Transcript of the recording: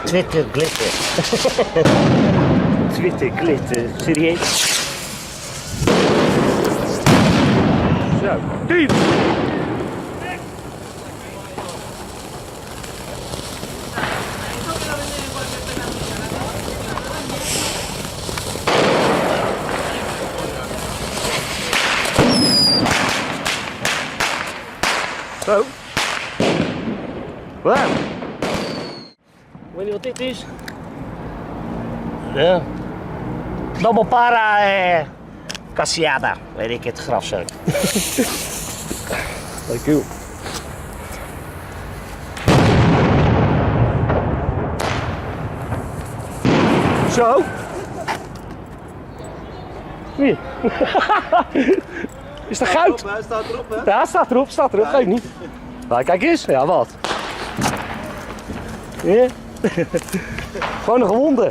Twitter glitter. Twitter glitter, serieus? Zo, diep! Zo. Wauw. Weet je wat dit is? Ja. Nobelpara Cassiada, weet ik het graf zo. Dank u. Zo. Hier. Is dat goud? Hij staat erop, hè? Ja, staat erop, geef niet. Maar kijk eens, ja wat. Ja. Gewoon een gewonde.